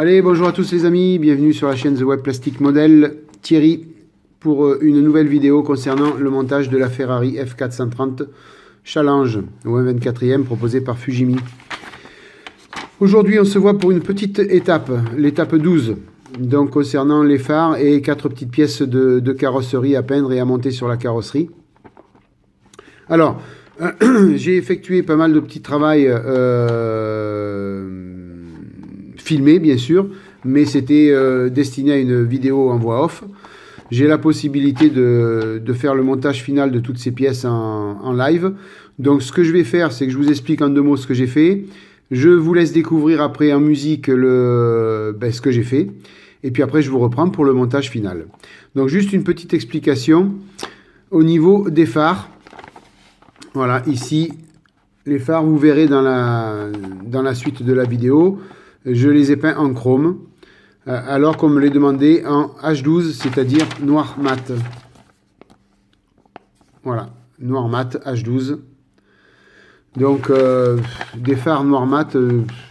Allez, bonjour à tous les amis, bienvenue sur la chaîne The Web Plastic Model, Thierry, pour une nouvelle vidéo concernant le montage de la Ferrari F430 Challenge au 24e proposé par Fujimi. Aujourd'hui, on se voit pour une petite étape, l'étape 12, donc concernant les phares et 4 petites pièces de carrosserie à peindre et à monter sur la carrosserie. Alors, j'ai effectué pas mal de petits travaux filmé bien sûr, mais c'était destiné à une vidéo en voix off. J'ai la possibilité de faire le montage final de toutes ces pièces en live. Donc ce que je vais faire, c'est que je vous explique en 2 mots ce que j'ai fait. Je vous laisse découvrir après en musique ce que j'ai fait. Et puis après, je vous reprends pour le montage final. Donc juste une petite explication au niveau des phares. Voilà, ici, les phares, vous verrez dans la suite de la vidéo. Je les ai peints en chrome, alors qu'on me les demandait en H12, c'est-à-dire noir mat. Voilà, noir mat, H12. Donc, des phares noir mat,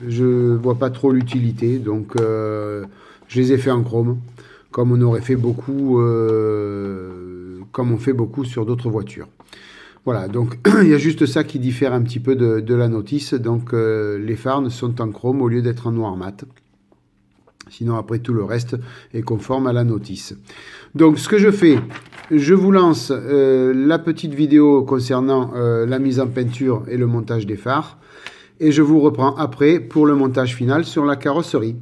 je ne vois pas trop l'utilité. Donc, je les ai fait en chrome, comme on aurait fait beaucoup, comme on fait beaucoup sur d'autres voitures. Voilà, donc il y a juste ça qui diffère un petit peu de la notice. Donc les phares sont en chrome au lieu d'être en noir mat. Sinon après tout le reste est conforme à la notice. Donc ce que je fais, je vous lance la petite vidéo concernant la mise en peinture et le montage des phares. Et je vous reprends après pour le montage final sur la carrosserie.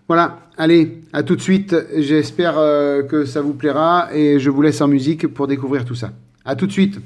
Voilà, allez, à tout de suite. J'espère que ça vous plaira et je vous laisse en musique pour découvrir tout ça. À tout de suite.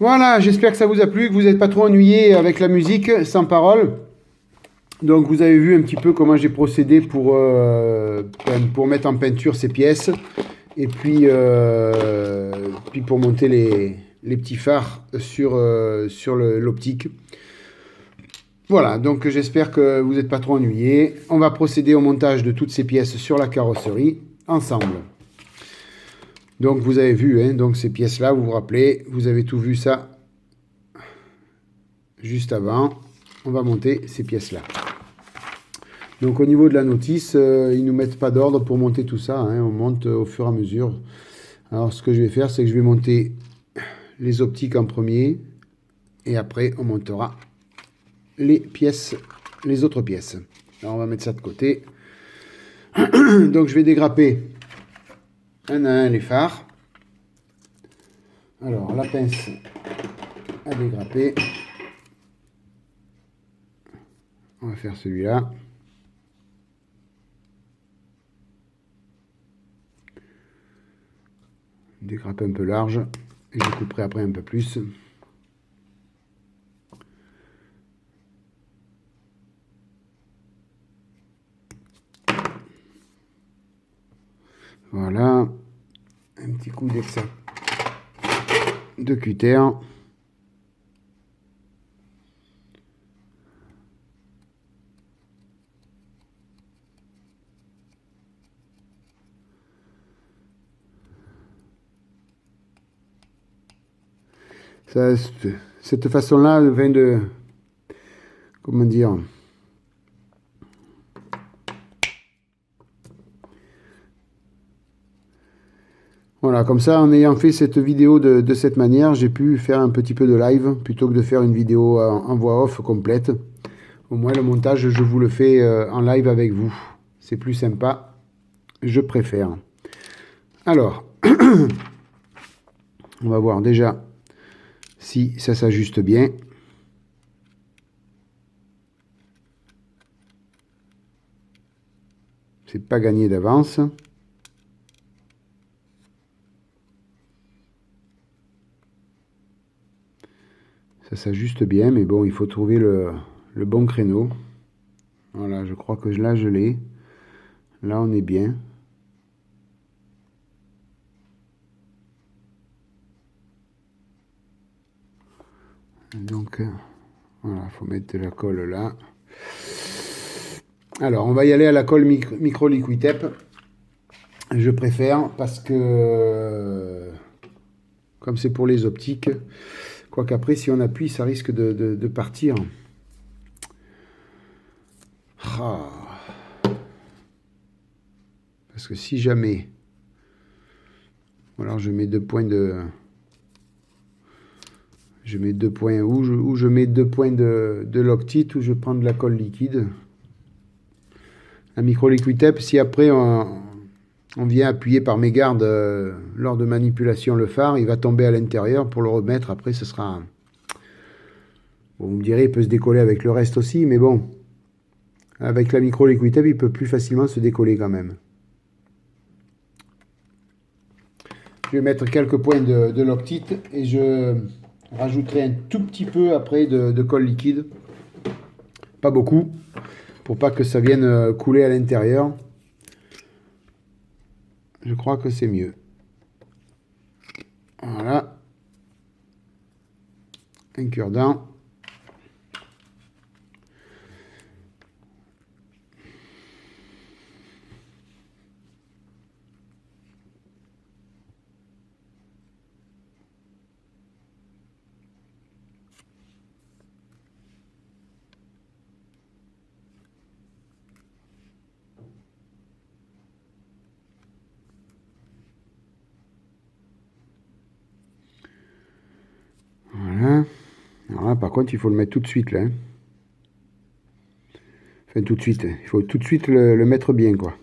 Voilà, j'espère que ça vous a plu, que vous n'êtes pas trop ennuyé avec la musique sans parole. Donc vous avez vu un petit peu comment j'ai procédé pour mettre en peinture ces pièces. Et puis pour monter les petits phares sur l'optique. Voilà, donc j'espère que vous n'êtes pas trop ennuyés. On va procéder au montage de toutes ces pièces sur la carrosserie ensemble. Donc vous avez vu, hein, donc ces pièces-là, vous vous rappelez, vous avez tout vu ça juste avant. On va monter ces pièces-là. Donc au niveau de la notice, ils ne nous mettent pas d'ordre pour monter tout ça, hein, on monte au fur et à mesure. Alors ce que je vais faire, c'est que je vais monter les optiques en premier et après on montera les pièces, les autres pièces. Alors on va mettre ça de côté. Donc je vais dégrapper un à un les phares. Alors la pince à dégrapper. On va faire celui-là. Dégrapper un peu large et je couperai après un peu plus. Voilà, un petit coup de cutter. Ça, cette façon-là vient de, comment dire, voilà, comme ça, en ayant fait cette vidéo de cette manière, j'ai pu faire un petit peu de live plutôt que de faire une vidéo en voix off complète. Au moins, le montage, je vous le fais en live avec vous. C'est plus sympa, je préfère. Alors, on va voir déjà si ça s'ajuste bien. C'est pas gagné d'avance. Ça s'ajuste bien, mais bon, il faut trouver le bon créneau. Voilà, je crois que là, je l'ai. Là, on est bien. Donc, voilà, il faut mettre de la colle là. Alors, on va y aller à la colle micro liquid tape. Je préfère parce que, comme c'est pour les optiques, quoi qu'après, si on appuie, ça risque de partir. Ah. Parce que si jamais, alors je mets 2 points de... Je mets 2 points ou je mets 2 points de Loctite ou je prends de la colle liquide. La micro liquid tape, si après on vient appuyer par mégarde lors de manipulation le phare, il va tomber à l'intérieur. Pour le remettre, après ce sera... Bon, vous me direz, il peut se décoller avec le reste aussi, mais bon, avec la micro liquid tape, il peut plus facilement se décoller quand même. Je vais mettre quelques points de Loctite et je rajouterai un tout petit peu après de colle liquide. Pas beaucoup, pour pas que ça vienne couler à l'intérieur. Je crois que c'est mieux. Voilà. Un cure-dent. Voilà. Alors là, par contre, il faut le mettre tout de suite, là. Hein. Enfin, tout de suite. Il faut tout de suite le mettre bien, quoi.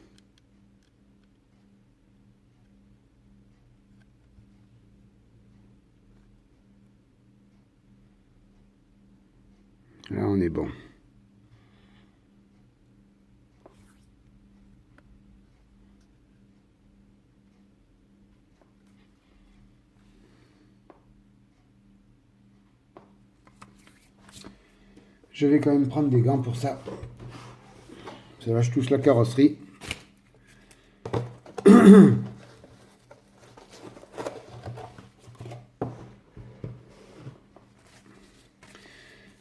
Là, on est bon. Je vais quand même prendre des gants pour ça. Ça va, je touche la carrosserie.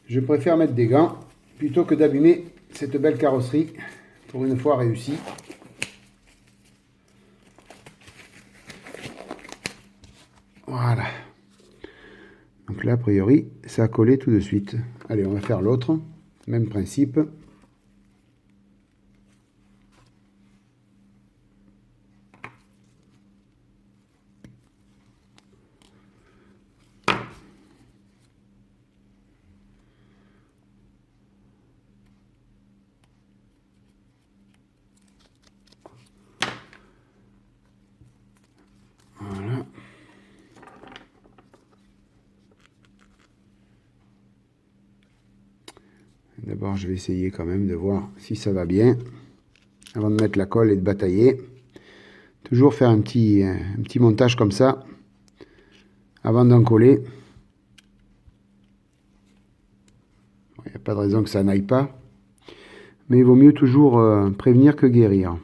Je préfère mettre des gants plutôt que d'abîmer cette belle carrosserie pour une fois réussie. Voilà. Donc là, a priori, ça a collé tout de suite. Allez, on va faire l'autre. Même principe. Voilà. D'abord, je vais essayer quand même de voir si ça va bien. Avant de mettre la colle et de batailler. Toujours faire un petit montage comme ça. Avant d'en coller. Il n'y a pas de raison que ça n'aille pas. Mais il vaut mieux toujours prévenir que guérir.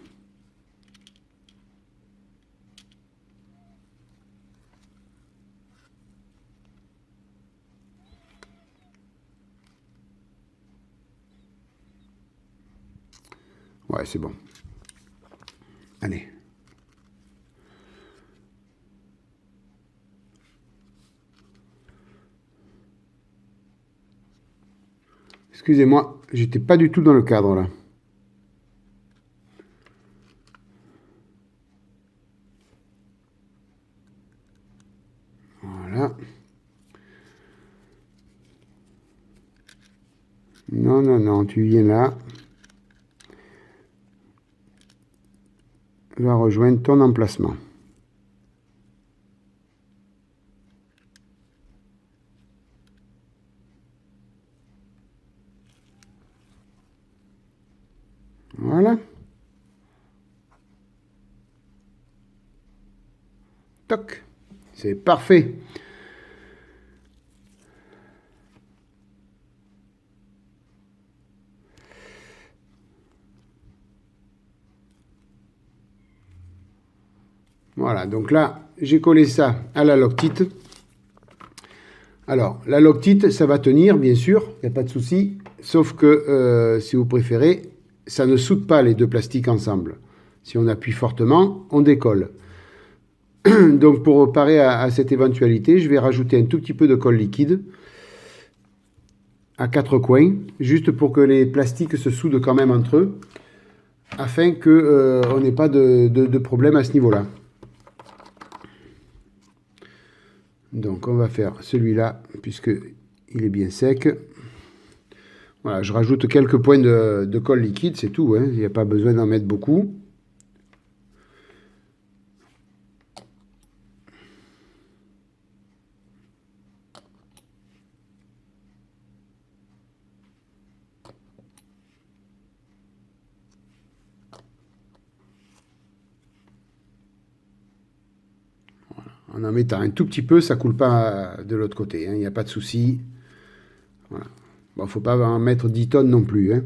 Ouais, c'est bon. Allez. Excusez-moi, j'étais pas du tout dans le cadre là. Voilà. Non, non, non, tu viens là. Va rejoindre ton emplacement. Voilà. Toc. C'est parfait. Voilà, donc là, j'ai collé ça à la Loctite. Alors, la Loctite, ça va tenir, bien sûr, il n'y a pas de souci. Sauf que, si vous préférez, ça ne soude pas les deux plastiques ensemble. Si on appuie fortement, on décolle. Donc, pour parer à cette éventualité, je vais rajouter un tout petit peu de colle liquide à 4 coins, juste pour que les plastiques se soudent quand même entre eux, afin qu'on n'ait pas de problème à ce niveau-là. Donc on va faire celui-là, puisqu'il est bien sec. Voilà, je rajoute quelques points de colle liquide, c'est tout, hein. Il n'y a pas besoin d'en mettre beaucoup. En mettant un tout petit peu, ça ne coule pas de l'autre côté, hein, il n'y a pas de souci. Voilà. Bon, il ne faut pas en mettre 10 tonnes non plus, hein.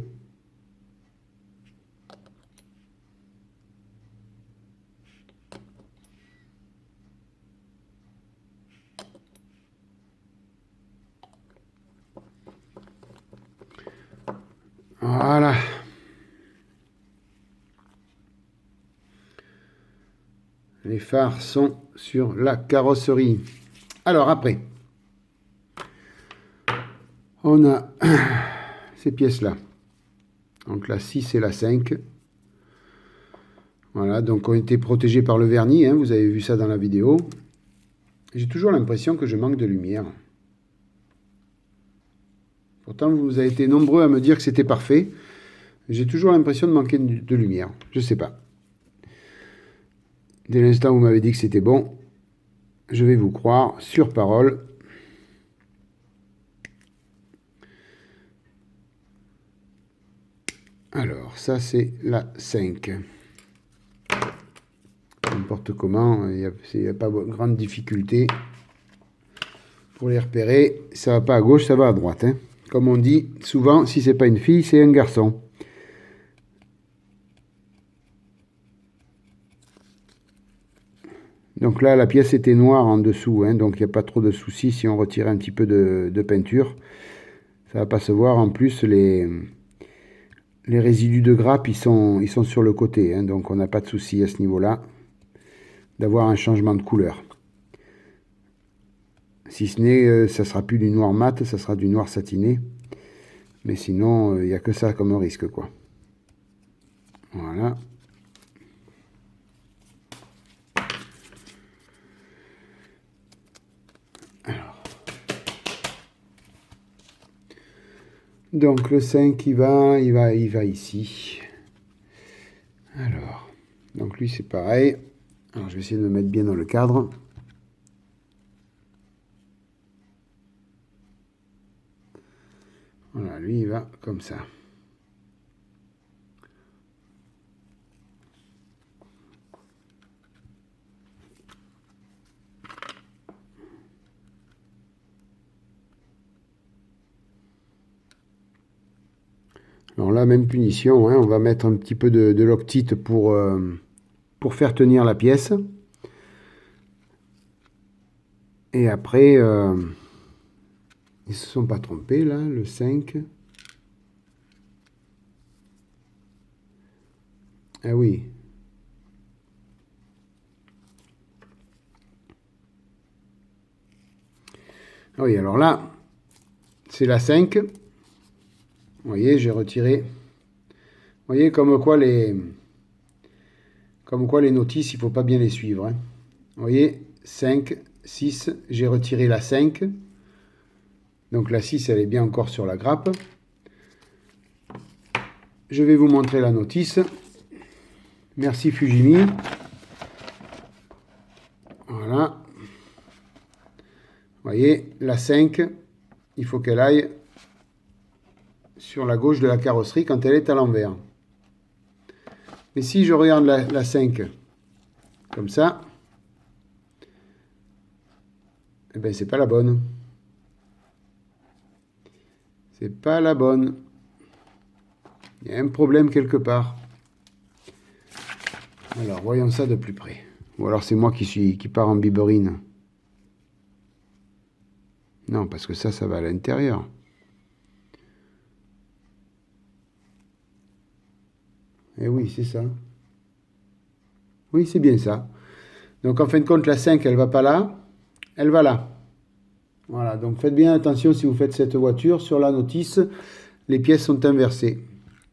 Voilà. Les phares sont sur la carrosserie. Alors après, on a ces pièces-là. Donc la 6 et la 5. Voilà, donc ont été protégées par le vernis, hein, vous avez vu ça dans la vidéo. J'ai toujours l'impression que je manque de lumière. Pourtant, vous avez été nombreux à me dire que c'était parfait. J'ai toujours l'impression de manquer de lumière. Je ne sais pas. Dès l'instant où vous m'avez dit que c'était bon, je vais vous croire sur parole. Alors, ça c'est la 5. N'importe comment, il n'y a pas de grande difficulté pour les repérer. Ça va pas à gauche, ça va à droite, hein. Comme on dit souvent, si c'est pas une fille, c'est un garçon. Donc là, la pièce était noire en dessous, hein, donc il n'y a pas trop de soucis si on retire un petit peu de peinture. Ça va pas se voir. En plus, les résidus de grappe, ils sont sur le côté, hein, donc on n'a pas de souci à ce niveau-là d'avoir un changement de couleur. Si ce n'est, ça sera plus du noir mat, ça sera du noir satiné. Mais sinon, il n'y a que ça comme risque, quoi. Voilà. Alors. Donc le 5, il va ici. Alors, donc lui c'est pareil. Alors je vais essayer de me mettre bien dans le cadre. Voilà, lui il va comme ça. Alors là, même punition, hein, on va mettre un petit peu de loctite pour faire tenir la pièce. Et après, ils se sont pas trompés là, le 5. Ah oui. Ah oui, alors là, c'est la 5. Vous voyez, j'ai retiré. Vous voyez comme quoi les notices, il ne faut pas bien les suivre, hein. Vous voyez, 5, 6, j'ai retiré la 5. Donc la 6, elle est bien encore sur la grappe. Je vais vous montrer la notice. Merci Fujimi. Voilà. Vous voyez, la 5, il faut qu'elle aille sur la gauche de la carrosserie quand elle est à l'envers. Mais si je regarde la 5 comme ça, eh bien c'est pas la bonne. C'est pas la bonne. Il y a un problème quelque part. Alors, voyons ça de plus près. Ou alors c'est moi qui part en biberine. Non, parce que ça va à l'intérieur. Eh oui, c'est ça. Oui, c'est bien ça. Donc, en fin de compte, la 5, elle va pas là. Elle va là. Voilà, donc faites bien attention si vous faites cette voiture. Sur la notice, les pièces sont inversées.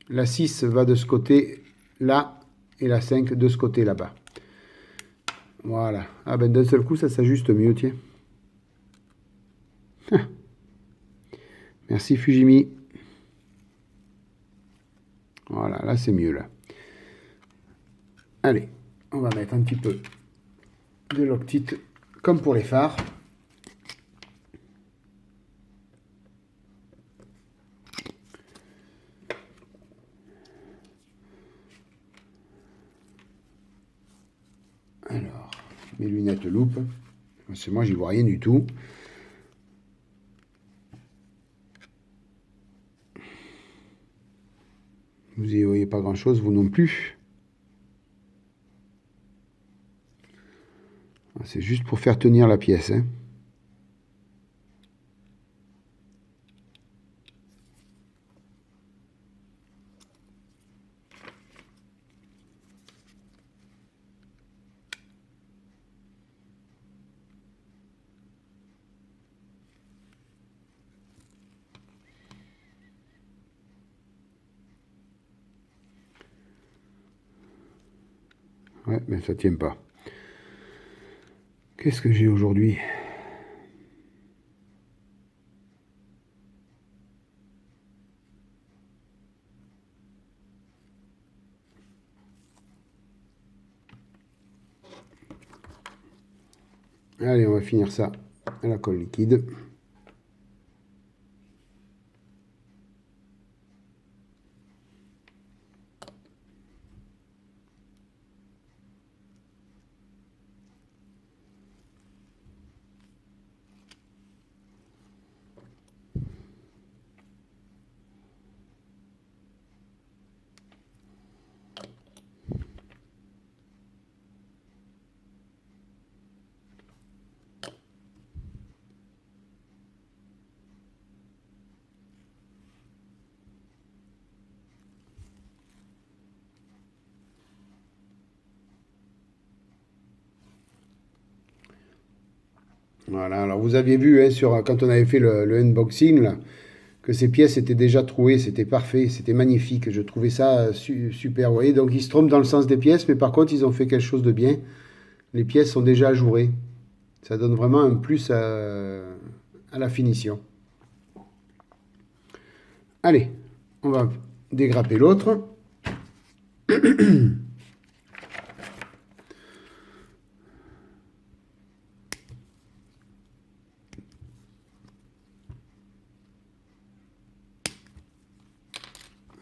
La 6 va de ce côté-là et la 5 de ce côté là-bas. Voilà. Ah ben d'un seul coup, ça s'ajuste mieux, tiens. Merci Fujimi. Voilà, là c'est mieux là. Allez, on va mettre un petit peu de loctite comme pour les phares. Alors, mes lunettes loupe. Parce que moi, j'y vois rien du tout. Vous n'y voyez pas grand-chose, vous non plus. C'est juste pour faire tenir la pièce, hein. Ouais, mais ça tient pas. Qu'est-ce que j'ai aujourd'hui? Allez, on va finir ça à la colle liquide. Voilà, alors vous aviez vu hein, quand on avait fait le unboxing, là, que ces pièces étaient déjà trouées, c'était parfait, c'était magnifique. Je trouvais ça super. Vous voyez, donc ils se trompent dans le sens des pièces, mais par contre, ils ont fait quelque chose de bien. Les pièces sont déjà ajourées. Ça donne vraiment un plus à la finition. Allez, on va dégrapper l'autre.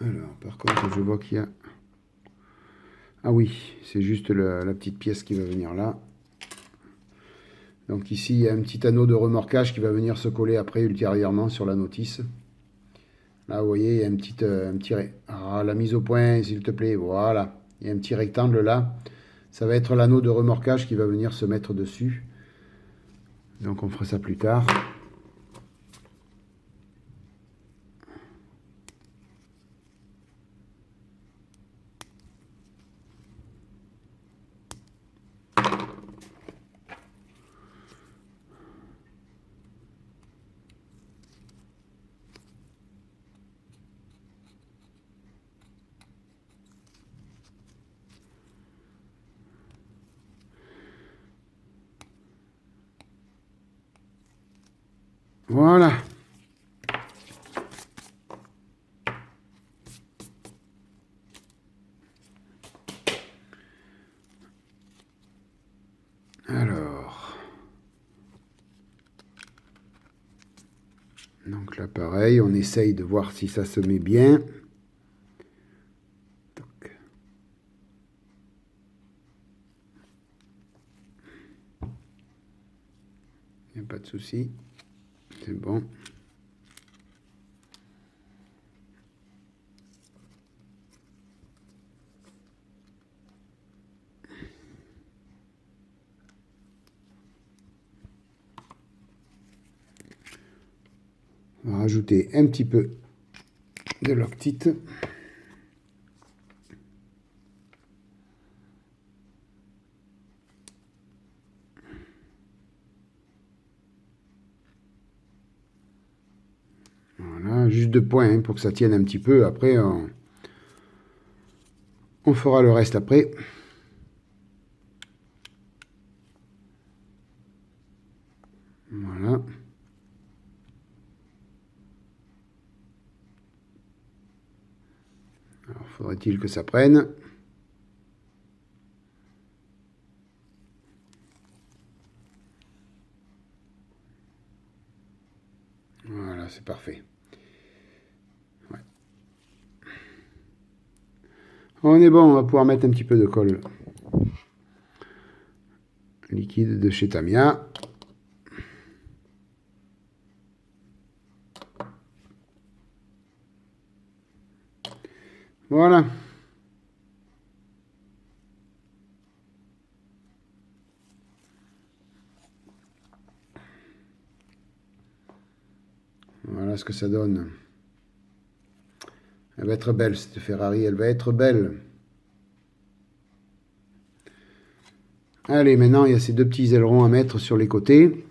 Alors, par contre, je vois qu'il y a... Ah oui, c'est juste la petite pièce qui va venir là. Donc ici, il y a un petit anneau de remorquage qui va venir se coller après ultérieurement sur la notice. Là, vous voyez, il y a un petit... Ah, la mise au point, s'il te plaît, voilà. Il y a un petit rectangle là. Ça va être l'anneau de remorquage qui va venir se mettre dessus. Donc on fera ça plus tard. Voilà. Alors. Donc là, pareil, on essaye de voir si ça se met bien. Il n'y a pas de souci. C'est bon. On va rajouter un petit peu de loctite. Voilà, juste 2 points hein, pour que ça tienne un petit peu. Après, on fera le reste après. Voilà. Alors, faudrait-il que ça prenne. Voilà, c'est parfait. Ouais. On est bon, on va pouvoir mettre un petit peu de colle liquide de chez Tamiya. Voilà. Voilà ce que ça donne. Elle va être belle, cette Ferrari, elle va être belle. Allez, maintenant, il y a ces 2 petits ailerons à mettre sur les côtés.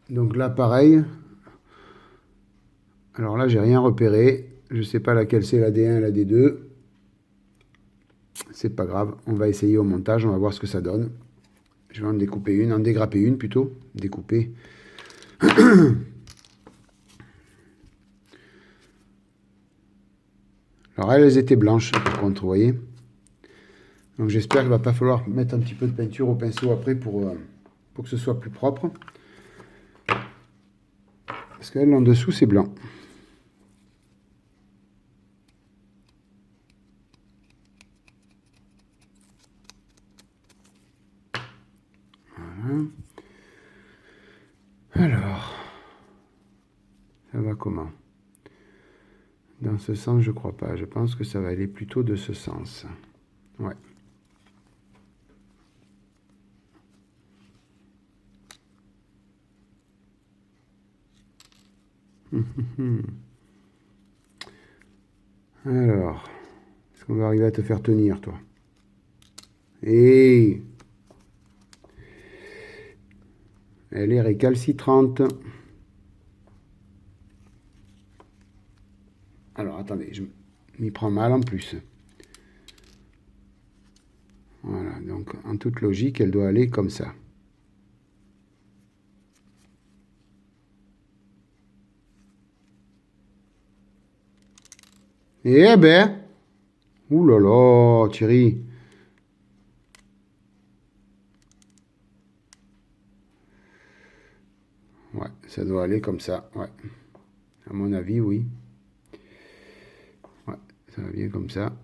Donc là, pareil. Alors là, j'ai rien repéré. Je ne sais pas laquelle c'est, la D1 et la D2. C'est pas grave, on va essayer au montage, on va voir ce que ça donne. Je vais en découper une, en dégrapper une plutôt. Découper. Alors elles étaient blanches par contre, vous voyez. Donc j'espère qu'il ne va pas falloir mettre un petit peu de peinture au pinceau après pour que ce soit plus propre. Parce qu'elle en dessous c'est blanc. Voilà. Alors, ça va comment? Dans ce sens, je crois pas. Je pense que ça va aller plutôt de ce sens. Ouais. Alors, est-ce qu'on va arriver à te faire tenir, toi? Et Elle est récalcitrante. Alors, attendez, je m'y prends mal en plus. Voilà, donc en toute logique, elle doit aller comme ça. Eh ben, ouh là là, Thierry. Ouais, ça doit aller comme ça, ouais. À mon avis, oui. Ouais, ça va bien comme ça.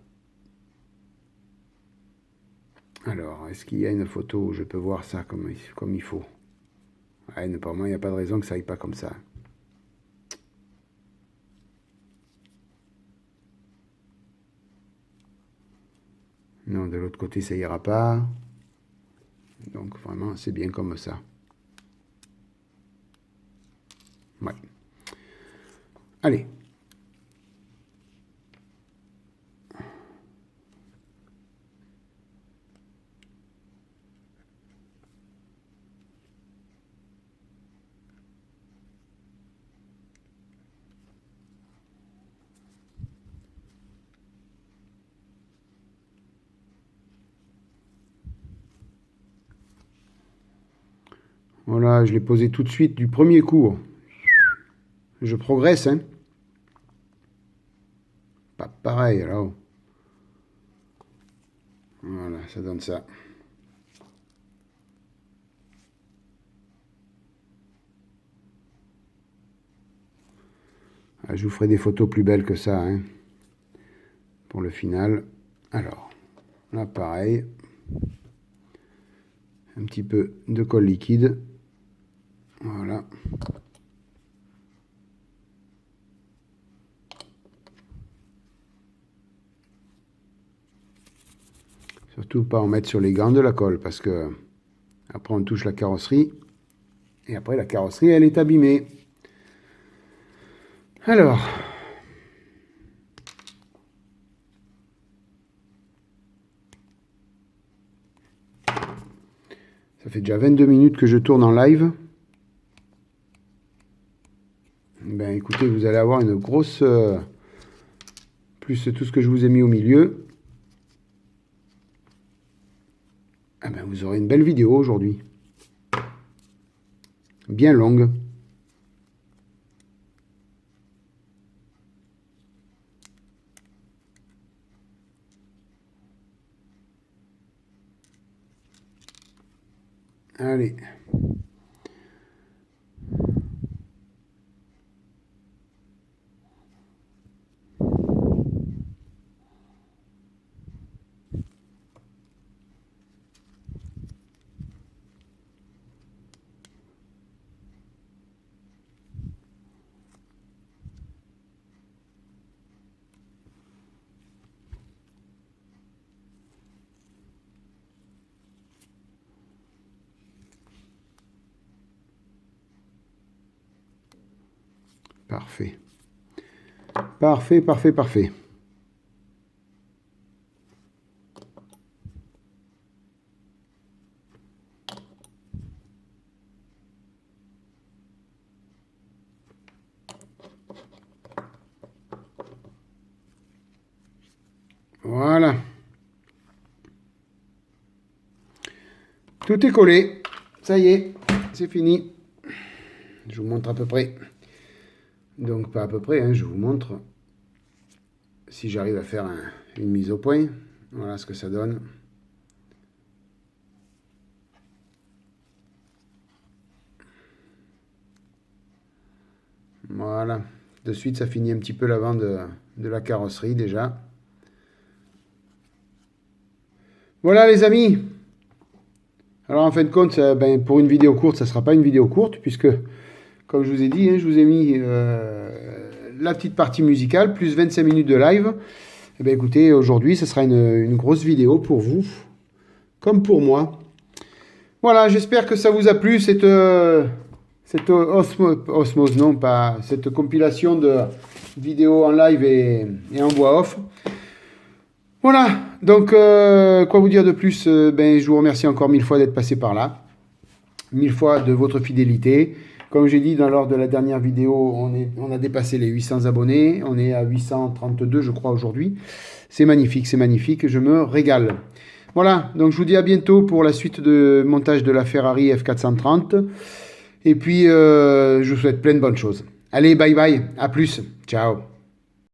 Alors, est-ce qu'il y a une photo où je peux voir ça comme il faut? Ouais, pour moi, il n'y a pas de raison que ça aille pas comme ça. Non, de l'autre côté, ça ira pas. Donc, vraiment, c'est bien comme ça. Ouais. Allez. Voilà, je l'ai posé tout de suite du premier coup. Je progresse, hein. Pas pareil, là-haut. Voilà, ça donne ça. Ah, je vous ferai des photos plus belles que ça, hein, pour le final. Alors, là, pareil. Un petit peu de colle liquide. Voilà. Surtout pas en mettre sur les gants de la colle, parce que après on touche la carrosserie. Et après la carrosserie, elle est abîmée. Alors. Ça fait déjà 22 minutes que je tourne en live. Ben écoutez, vous allez avoir une grosse... plus tout ce que je vous ai mis au milieu. Ah ben vous aurez une belle vidéo aujourd'hui. Bien longue. Allez. Parfait. Parfait, parfait, parfait. Voilà. Tout est collé. Ça y est, c'est fini. Je vous montre à peu près. Donc pas à peu près, hein, je vous montre si j'arrive à faire une mise au point. Voilà ce que ça donne. Voilà. De suite, ça finit un petit peu l'avant de la carrosserie déjà. Voilà les amis. Alors en fin de compte, ben, pour une vidéo courte, ça ne sera pas une vidéo courte puisque, comme je vous ai dit, hein, je vous ai mis la petite partie musicale plus 25 minutes de live. Et bien écoutez, aujourd'hui, ce sera une grosse vidéo pour vous, comme pour moi. Voilà, j'espère que ça vous a plu, cette osmose, non, pas cette compilation de vidéos en live et en voix off. Voilà, donc quoi vous dire de plus, ben, je vous remercie encore 1000 fois d'être passé par là. 1000 fois de votre fidélité. Comme j'ai dit lors de la dernière vidéo, on a dépassé les 800 abonnés. On est à 832, je crois, aujourd'hui. C'est magnifique, je me régale. Voilà, donc je vous dis à bientôt pour la suite de montage de la Ferrari F430. Et puis, je vous souhaite plein de bonnes choses. Allez, bye bye, à plus, ciao.